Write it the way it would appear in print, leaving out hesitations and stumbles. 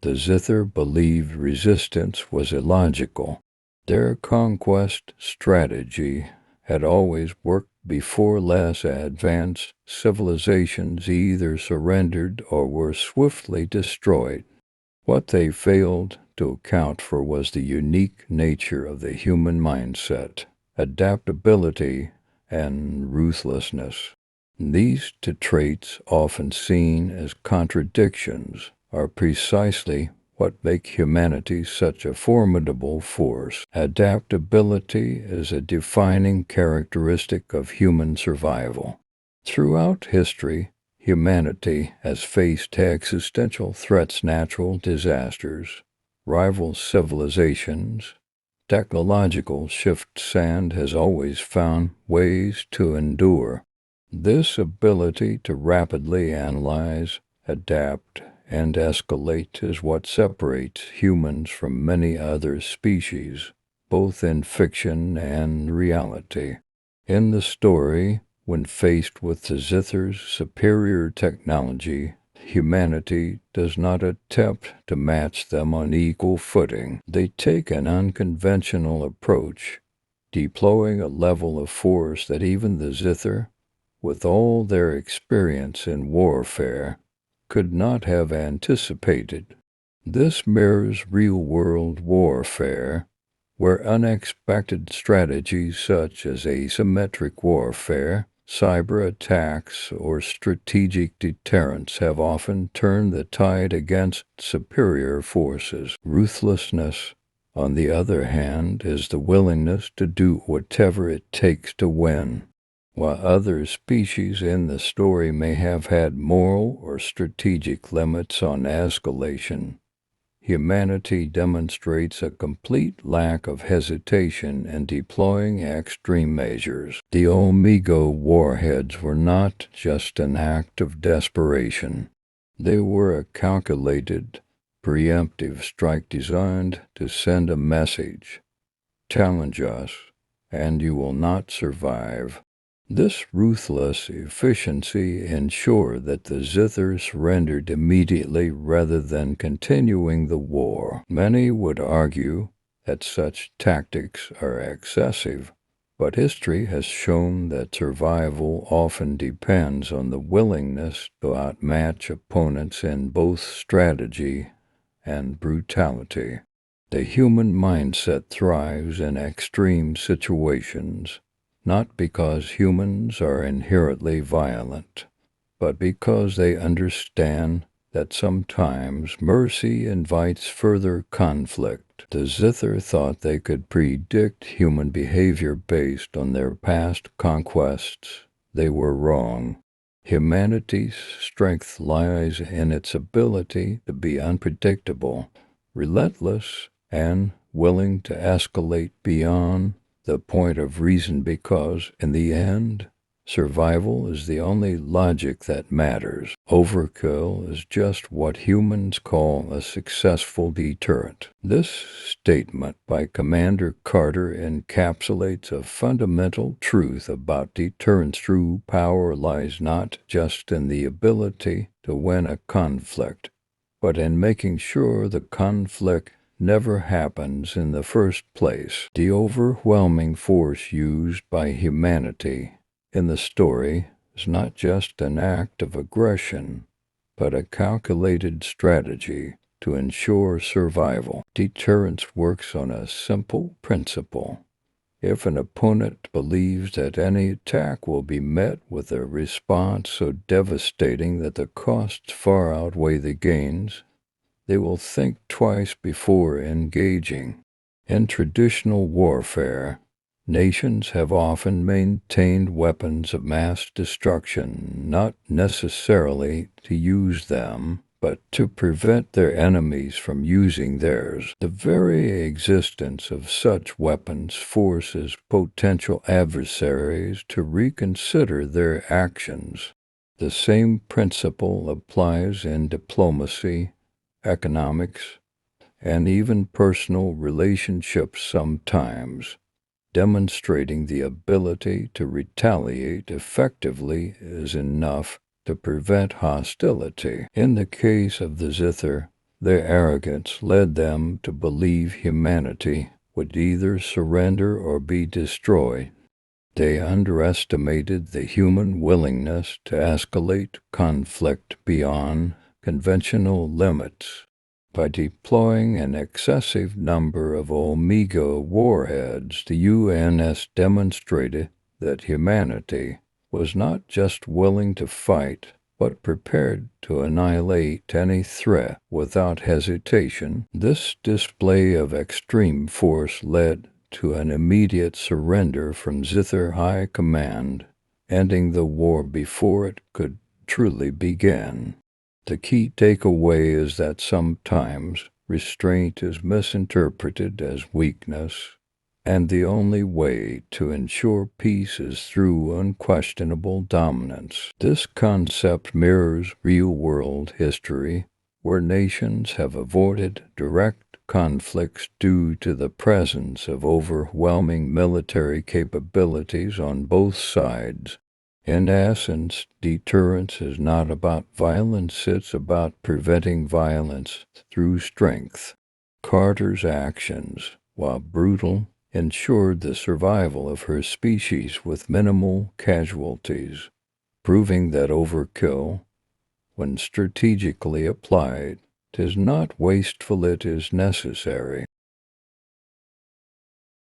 The Zythar believed resistance was illogical. Their conquest strategy had always worked before less advanced civilizations either surrendered or were swiftly destroyed. What they failed to account for was the unique nature of the human mindset, adaptability, and ruthlessness. These two traits, often seen as contradictions, are precisely what make humanity such a formidable force. Adaptability is a defining characteristic of human survival. Throughout history, humanity has faced existential threats, natural disasters, rival civilizations, technological shifts, and has always found ways to endure. This ability to rapidly analyze, adapt, and escalate is what separates humans from many other species, both in fiction and reality. In the story, when faced with the Zythar's superior technology, humanity does not attempt to match them on equal footing. They take an unconventional approach, deploying a level of force that even the Zythar, with all their experience in warfare, could not have anticipated. This mirrors real-world warfare, where unexpected strategies such as asymmetric warfare, cyber attacks, or strategic deterrence have often turned the tide against superior forces. Ruthlessness, on the other hand, is the willingness to do whatever it takes to win. While other species in the story may have had moral or strategic limits on escalation, humanity demonstrates a complete lack of hesitation in deploying extreme measures. The Omega Warheads were not just an act of desperation. They were a calculated, preemptive strike designed to send a message: challenge us, and you will not survive. This ruthless efficiency ensured that the Zythar surrendered immediately rather than continuing the war. Many would argue that such tactics are excessive, but history has shown that survival often depends on the willingness to outmatch opponents in both strategy and brutality. The human mindset thrives in extreme situations, not because humans are inherently violent, but because they understand that sometimes mercy invites further conflict. The Zythar thought they could predict human behavior based on their past conquests. They were wrong. Humanity's strength lies in its ability to be unpredictable, relentless, and willing to escalate beyond the point of reason, because, in the end, survival is the only logic that matters. Overkill is just what humans call a successful deterrent. This statement by Commander Carter encapsulates a fundamental truth about deterrence. True power lies not just in the ability to win a conflict, but in making sure the conflict never happens in the first place. The overwhelming force used by humanity in the story is not just an act of aggression, but a calculated strategy to ensure survival. Deterrence works on a simple principle. If an opponent believes that any attack will be met with a response so devastating that the costs far outweigh the gains, they will think twice before engaging. In traditional warfare, nations have often maintained weapons of mass destruction, not necessarily to use them, but to prevent their enemies from using theirs. The very existence of such weapons forces potential adversaries to reconsider their actions. The same principle applies in diplomacy, economics, and even personal relationships sometimes. Demonstrating the ability to retaliate effectively is enough to prevent hostility. In the case of the Zythar, Their arrogance led them to believe humanity would either surrender or be destroyed. They underestimated the human willingness to escalate conflict beyond conventional limits. By deploying an excessive number of Omega Warheads, the UNS demonstrated that humanity was not just willing to fight, but prepared to annihilate any threat without hesitation. This display of extreme force led to an immediate surrender from Zythar High Command, ending the war before it could truly begin. The key takeaway is that sometimes restraint is misinterpreted as weakness, and the only way to ensure peace is through unquestionable dominance. This concept mirrors real-world history, where nations have avoided direct conflicts due to the presence of overwhelming military capabilities on both sides. In essence, deterrence is not about violence, it's about preventing violence through strength. Carter's actions, while brutal, ensured the survival of her species with minimal casualties, proving that overkill, when strategically applied, is not wasteful, it is necessary.